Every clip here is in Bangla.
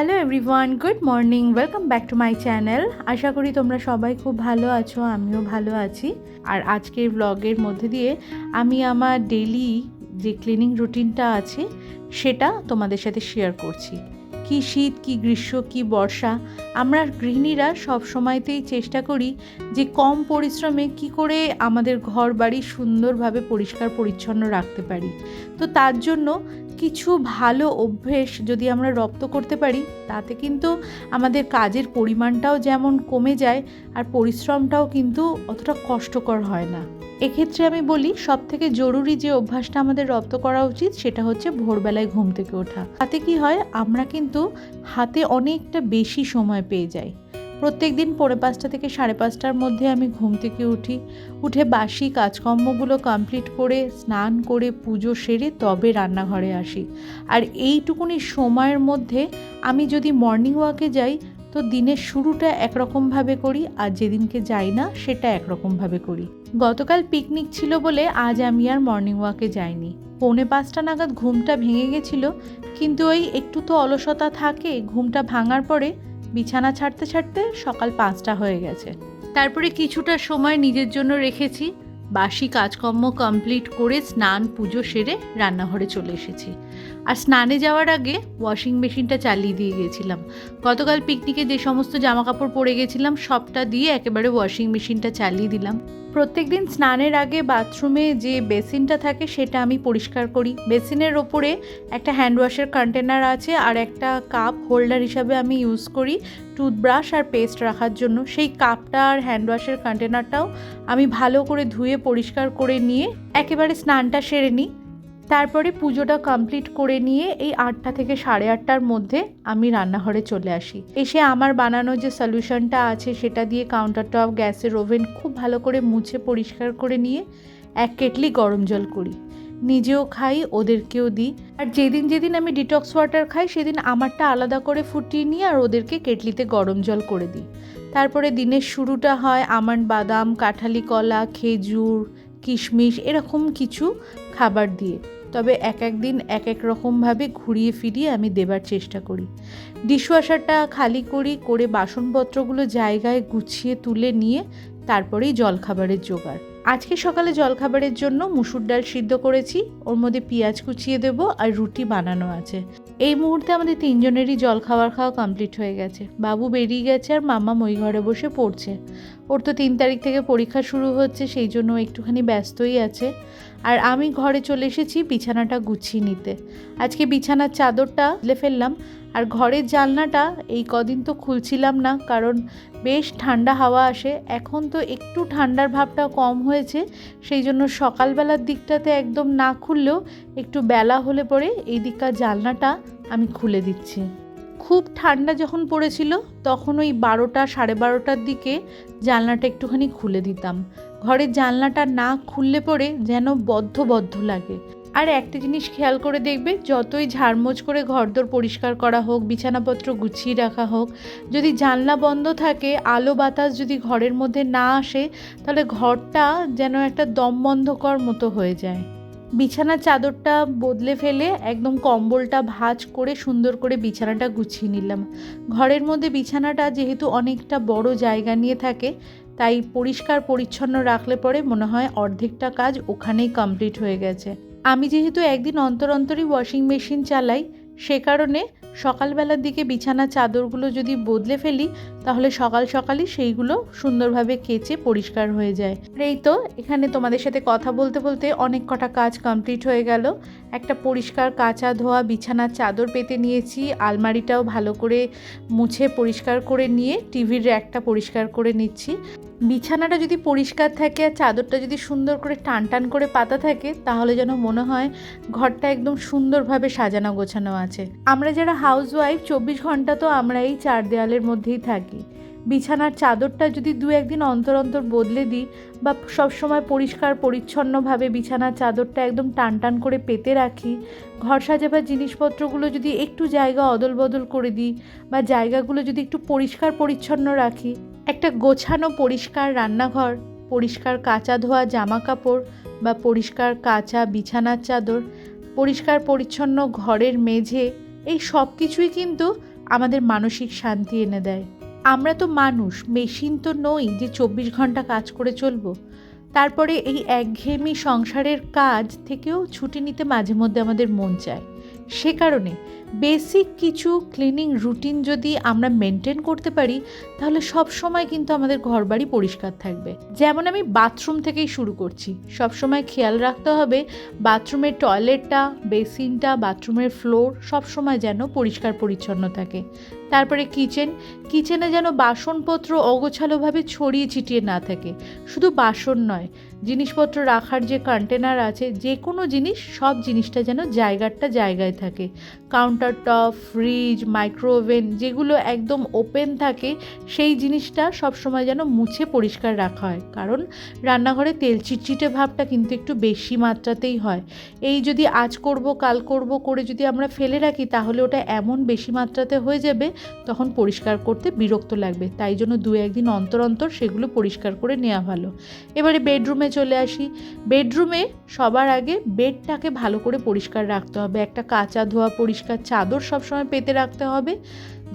Hello everyone, good morning, welcome back to my channel. আশা করি তোমরা সবাই খুব ভালো আছো, আমিও ভালো আছি। আর আজকের ব্লগের মধ্যে দিয়ে আমি আমার ডেইলি যে ক্লিনিং রুটিনটা আছে সেটা তোমাদের সাথে শেয়ার করছি। কি শীত, কি গ্রীষ্ম, কি বর্ষা, আমরা গৃহিণীরা সব সময়তেই চেষ্টা করি যে কম পরিশ্রমে কি করে আমাদের ঘর বাড়ি সুন্দরভাবে পরিষ্কার পরিচ্ছন্ন রাখতে পারি। তো তার জন্য কিছু ভালো অভ্যেস যদি আমরা রপ্ত করতে পারি, তাতে কিন্তু আমাদের কাজের পরিমাণটাও যেমন কমে যায় আর পরিশ্রমটাও কিন্তু অতটা কষ্টকর হয় না। এক্ষেত্রে আমি বলি, সবথেকে জরুরি যে অভ্যাসটা আমাদের রপ্ত করা উচিত সেটা হচ্ছে ভোরবেলায় ঘুম থেকে ওঠা। তাতে কি হয়, আমরা কিন্তু হাতে অনেকটা বেশি সময় পেয়ে যাই। প্রত্যেক দিন 5:45 থেকে 5:30টার মধ্যে আমি ঘুম থেকে উঠে বাসি কাজকর্মগুলো কমপ্লিট করে স্নান করে পুজো সেরে তবে রান্নাঘরে আসি। আর এইটুকুনি সময়ের মধ্যে আমি যদি মর্নিং ওয়াকে যাই তো দিনের শুরুটা একরকমভাবে করি, আর যেদিনকে যাই না সেটা একরকমভাবে করি। গতকাল পিকনিক ছিল বলে আজ আমি আর মর্নিং ওয়াকে যাইনি। 4:45 নাগাদ ঘুমটা ভেঙে গেছিলো, কিন্তু ওই একটু তো অলসতা থাকে। ঘুমটা ভাঙার পরে বিছানা ছাড়তে ছাড়তে সকাল 5টা হয়ে গেছে। তারপরে কিছুটা সময় নিজের জন্য রেখেছি, বাসি কাজকর্ম কমপ্লিট করে স্নান পুজো সেরে রান্নাঘরে চলে এসেছি। আর স্নানে যাওয়ার আগে ওয়াশিং মেশিনটা চালিয়ে দিয়ে গেছিলাম। গতকাল পিকনিকে যে সমস্ত জামাকাপড় পরে গেছিলাম সবটা দিয়ে একেবারে ওয়াশিং মেশিনটা চালিয়ে দিলাম। প্রত্যেক দিন স্নানের আগে বাথরুমে যে বেসিনটা থাকে সেটা আমি পরিষ্কার করি। বেসিনের ওপরে একটা হ্যান্ড ওয়াশের কন্টেনার আছে, আর একটা কাপ হোল্ডার হিসাবে আমি ইউজ করি টুথব্রাশ আর পেস্ট রাখার জন্য। সেই কাপটা আর হ্যান্ড ওয়াশের কন্টেনারটাও আমি ভালো করে ধুয়ে পরিষ্কার করে নিয়ে একেবারে স্নানটা সেরে নিই। তারপরে পুজোটা কমপ্লিট করে নিয়ে এই 8টা থেকে 8:30টার মধ্যে আমি রান্নাঘরে চলে আসি। এসে আমার বানানো যে সলিউশনটা আছে সেটা দিয়ে কাউন্টার টপ, গ্যাসের ওভেন খুব ভালো করে মুছে পরিষ্কার করে নিয়ে 1 কেটলি গরম জল করি। নিজেও খাই, ওদেরকেও দিই। আর যেদিন আমি ডিটক্স ওয়াটার খাই সেদিন আমারটা আলাদা করে ফুটিয়ে নিই আর ওদেরকে কেটলিতে গরম জল করে দিই। তারপরে দিনের শুরুটা হয় আমন্ড, বাদাম, কাঁঠালি কলা, খেজুর, কিশমিশ এরকম কিছু খাবার দিয়ে। তবে এক দিন এক রকমভাবে ঘুরিয়ে ফিরিয়ে আমি দেবার চেষ্টা করি। ডিশওয়াশারটা খালি করে বাসনপত্রগুলো জায়গায় গুছিয়ে তুলে নিয়ে তারপরেই জলখাবারের জোগাড়। আজকে সকালে জলখাবারের জন্য মুসুর ডাল সিদ্ধ করেছি, ওর মধ্যে পেঁয়াজ কুচিয়ে দেবো আর রুটি বানানো আছে। এই মুহূর্তে আমাদের 3জনেরই খাওয়া কমপ্লিট হয়ে গেছে। বাবু বেরিয়ে গেছে আর মাম্মা ওই ঘরে বসে পড়ছে। ওর তো 3 তারিখ থেকে পরীক্ষা শুরু হচ্ছে, সেই জন্য একটুখানি ব্যস্তই আছে। আর আমি ঘরে চলে এসেছি বিছানাটা গুছিয়ে নিতে। আজকে বিছানার চাদরটা তুলে ফেললাম, আর ঘরের জানলাটা এই কদিন তো খুলছিলাম না, কারণ বেশ ঠান্ডা হাওয়া আসে। এখন তো একটু ঠান্ডার ভাবটা কম হয়েছে, সেই জন্য সকালবেলার দিকটাতে একদম না খুললেও একটু বেলা হলে পরে এই দিককার জানলাটা আমি খুলে দিচ্ছি। খুব ঠান্ডা যখন পড়েছিল তখন ওই 12টা 12:30টার দিকে জানলাটা একটুখানি খুলে দিতাম। ঘরের জানলাটা না খুললে পরে যেন বদ্ধ বদ্ধ লাগে। আর একটা জিনিস খেয়াল করে দেখবে, যতই ঝাড়মোছ করে ঘরদোর পরিষ্কার করা হোক, বিছানাপত্র গুছিয়ে রাখা হোক, যদি জানলা বন্ধ থাকে, আলো বাতাস যদি ঘরের মধ্যে না আসে, তাহলে ঘরটা যেন একটা দমবন্ধকর মতো হয়ে যায়। বিছানার চাদরটা বদলে ফেলে একদম কম্বলটা ভাঁজ করে সুন্দর করে বিছানাটা গুছিয়ে নিলাম। ঘরের মধ্যে বিছানাটা যেহেতু অনেকটা বড় জায়গা নিয়ে থাকে, তাই পরিষ্কার পরিচ্ছন্ন রাখলে পরে মনে হয় অর্ধেকটা কাজ ওখানেই কমপ্লিট হয়ে গেছে। আমি যেহেতু একদিন অন্তরই ওয়াশিং মেশিন চালাই, সে কারণে সকালবেলার দিকে বিছানার চাদরগুলো যদি বদলে ফেলি তাহলে সকালই সেইগুলো সুন্দরভাবে কেচে পরিষ্কার হয়ে যায়। এই তো এখানে তোমাদের সাথে কথা বলতে বলতে অনেক কটা কাজ কমপ্লিট হয়ে গেল। একটা পরিষ্কার কাচা ধোয়া বিছানার চাদর পেতে নিয়েছি, আলমারিটাও ভালো করে মুছে পরিষ্কার করে নিয়ে টিভির র্যাকটা পরিষ্কার করে নিচ্ছি। বিছানাটা যদি পরিষ্কার থাকে আর চাদরটা যদি সুন্দর করে টান করে পাতা থাকে, তাহলে যেন মনে হয় ঘরটা একদম সুন্দরভাবে সাজানো গোছানো আছে। আমরা যারা হাউসওয়াইফ 24 ঘন্টা তো আমরা এই 4 দেওয়ালের মধ্যেই থাকি। বিছানার চাদরটা যদি 2-1 দিন অন্তর বদলে দিই, বা সবসময় পরিষ্কার পরিচ্ছন্নভাবে বিছানার চাদরটা একদম টান করে পেতে রাখি, ঘর সাজাবার জিনিসপত্রগুলো যদি একটু জায়গা অদল বদল করে দিই, বা জায়গাগুলো যদি একটু পরিষ্কার পরিচ্ছন্ন রাখি, একটা গোছানো পরিষ্কার রান্নাঘর, পরিষ্কার কাচা ধোয়া জামা কাপড় বা পরিষ্কার কাচা বিছানার চাদর, পরিষ্কার পরিচ্ছন্ন ঘরের মেঝে, এই সব কিছুই কিন্তু আমাদের মানসিক শান্তি এনে দেয়। আমরা তো মানুষ, মেশিন তো নই যে 24 ঘন্টা কাজ করে চলবো। তারপরে এই একঘেয়েমি সংসারের কাজ থেকেও ছুটি নিতে মাঝে মধ্যে আমাদের মন চায়। সে কারণে বেসিক কিছু ক্লিনিং রুটিন যদি আমরা মেনটেন করতে পারি, তাহলে সব সময় কিন্তু আমাদের ঘরবাড়ি পরিষ্কার থাকবে। যেমন আমি বাথরুম থেকেই শুরু করছি। সব সময় খেয়াল রাখতে হবে বাথরুমের টয়লেটটা, বেসিনটা, বাথরুমের ফ্লোর সব সময় যেন পরিষ্কার পরিচ্ছন্ন থাকে। তারপরে কিচেনে যেন বাসনপত্র অগোছালোভাবে ছড়িয়ে ছিটিয়ে না থাকে। শুধু বাসন নয়, জিনিসপত্র রাখার যে কন্টেনার আছে, যে কোনো জিনিস, সব জিনিসটা যেন জায়গায় থাকে। কাউন্টার টপ, ফ্রিজ, মাইক্রোওভেন যেগুলো একদম ওপেন থাকে, সেই জিনিসটা সবসময় যেন মুছে পরিষ্কার রাখা হয়। কারণ রান্নাঘরে তেল চিটচিটে ভাবটা কিন্তু একটু বেশি মাত্রাতেই হয়। এই যদি আজ করব কাল করব করে যদি আমরা ফেলে রাখি, তাহলে ওটা এমন বেশি মাত্রাতে হয়ে যাবে, তখন পরিষ্কার করতে বিরক্ত লাগবে। তাই জন্য 2-1 দিন অন্তর অন্তর সেগুলো পরিষ্কার করে নেওয়া ভালো। এবারে বেডরুমে চলে আসি। বেডরুমে সবার আগে বেডটাকে ভালো করে পরিষ্কার রাখতে হবে। একটা কাচা ধোয়া পরিষ্কার চাদর সবসময় পেতে রাখতে হবে।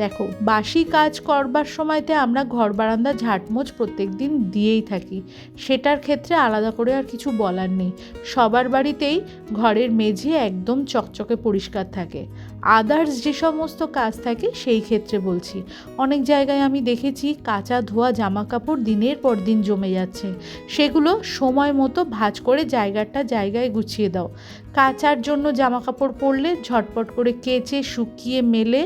দেখো, বাসি কাজ করবার সময়তে আমরা ঘর বারান্দা ঝাঁটমোছ প্রত্যেক দিন দিয়েই থাকি, সেটার ক্ষেত্রে আলাদা করে আর কিছু বলার নেই। সবার বাড়িতেই ঘরের মেঝে একদম চকচকে পরিষ্কার থাকে। আদার্স যে সমস্ত কাজ থাকে সেই ক্ষেত্রে বলছি, অনেক জায়গায় আমি দেখেছি কাঁচা ধোয়া জামা কাপড় দিনের পর দিন জমে যাচ্ছে। সেগুলো সময় মতো ভাঁজ করে জায়গায় গুছিয়ে দাও। কাচার জন্য জামা কাপড় পরলে ঝটপট করে কেচে শুকিয়ে মেলে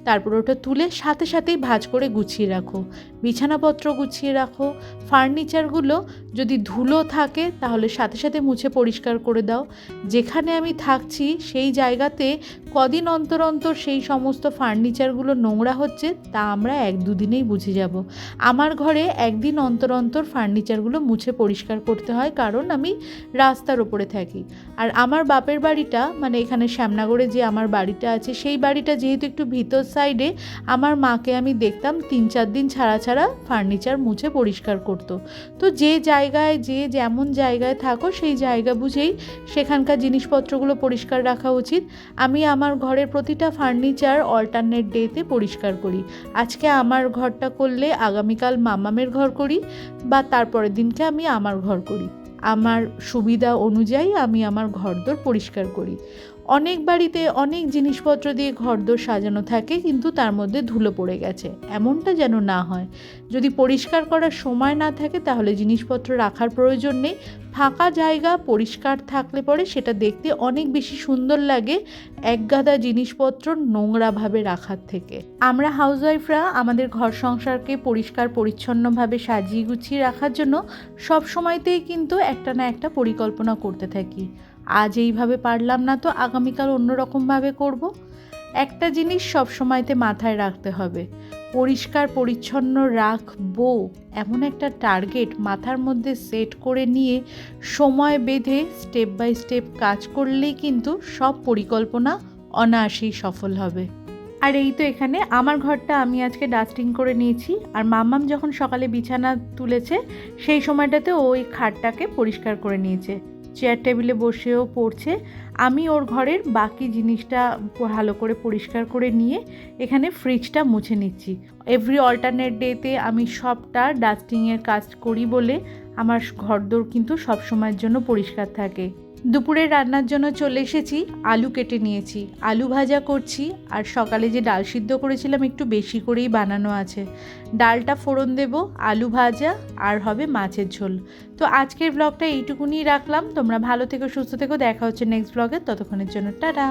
তারপর ওটা তুলে সাথে সাথেই ভাঁজ করে গুছিয়ে রাখো। বিছানাপত্র গুছিয়ে রাখো। ফার্নিচারগুলো যদি ধুলো থাকে তাহলে সাথে সাথে মুছে পরিষ্কার করে দাও। যেখানে আমি থাকছি সেই জায়গাতে কদিন অন্তর অন্তর সেই সমস্ত ফার্নিচারগুলো নোংরা হচ্ছে তা আমরা 1-2 দিনেই বুঝে যাব। আমার ঘরে একদিন অন্তর অন্তর ফার্নিচারগুলো মুছে পরিষ্কার করতে হয়, কারণ আমি রাস্তার ওপরে থাকি। আর আমার বাপের বাড়িটা, মানে এখানে শ্যামনগরে যে আমার বাড়িটা আছে, সেই বাড়িটা যেহেতু একটু ভিতর সাইডে, আমার মাকে আমি দেখতাম 3-4 দিন ছাড়া ফার্নিচার মুছে পরিষ্কার করতো। তো যে জায়গায় যে যেমন জায়গায় থাকো সেই জায়গা বুঝেই সেখানকার জিনিসপত্রগুলো পরিষ্কার রাখা উচিত। আমি আমার ঘরের প্রতিটা ফার্নিচার অল্টারনেট ডেতে পরিষ্কার করি। আজকে আমার ঘরটা করলে আগামীকাল মামামের ঘর করি, বা তারপরের দিনকে আমি আমার ঘর করি। আমার সুবিধা অনুযায়ী আমি আমার ঘরদোর পরিষ্কার করি। অনেক বাড়িতে অনেক জিনিসপত্র দিয়ে ঘরদোর সাজানো থাকে, কিন্তু তার মধ্যে ধুলো পড়ে গেছে, এমনটা যেন না হয়। যদি পরিষ্কার করার সময় না থাকে তাহলে জিনিসপত্র রাখার প্রয়োজন নেই। ফাঁকা জায়গা পরিষ্কার থাকলে পরে সেটা দেখতে অনেক বেশি সুন্দর লাগে একগাদা জিনিসপত্র নোংরাভাবে রাখার থেকে। আমরা হাউসওয়াইফরা আমাদের ঘর সংসারকে পরিষ্কার পরিচ্ছন্নভাবে সাজিয়ে গুছিয়ে রাখার জন্য সব সময়তেই কিন্তু একটা না একটা পরিকল্পনা করতে থাকি। আজ এইভাবে পারলাম না তো আগামীকাল অন্যরকমভাবে করব। একটা জিনিস সব সময়তে মাথায় রাখতে হবে, পরিষ্কার পরিচ্ছন্ন রাখবো এমন একটা টার্গেট মাথার মধ্যে সেট করে নিয়ে সময় বেঁধে স্টেপ বাই স্টেপ কাজ করলেই কিন্তু সব পরিকল্পনা অনায়াসেই সফল হবে। আর এই তো এখানে আমার ঘরটা আমি আজকে ডাস্টিং করে নিয়েছি। আর মাম্মাম যখন সকালে বিছানা তুলেছে সেই সময়টাতে ওই খাটটাকে পরিষ্কার করে নিয়েছে, চেয়ার টেবিলে বসেও পড়ছে। আমি ওর ঘরের বাকি জিনিসটা ভালো করে পরিষ্কার করে নিয়ে এখানে ফ্রিজটা মুছে নিচ্ছি। এভরি অল্টারনেট ডেতে আমি সবটা ডাস্টিংয়ের কাজ করি বলে আমার ঘরদোর কিন্তু সব সময়ের জন্য পরিষ্কার থাকে। দুপুরে রান্নার জন্য চলে এসেছি, আলু কেটে নিয়েছি, আলু ভাজা করছি। আর সকালে যে ডাল সিদ্ধ করেছিলাম একটু বেশি করেই বানানো আছে, ডালটা ফোড়ন দেব, আলু ভাজা আর হবে মাছের ঝোল। তো আজকের ব্লগটা এইটুকুনি রাখলাম। তোমরা ভালো থেকো, সুস্থ থেকো, দেখা হচ্ছে নেক্সট ব্লগে। ততক্ষণের জন্য টাটা।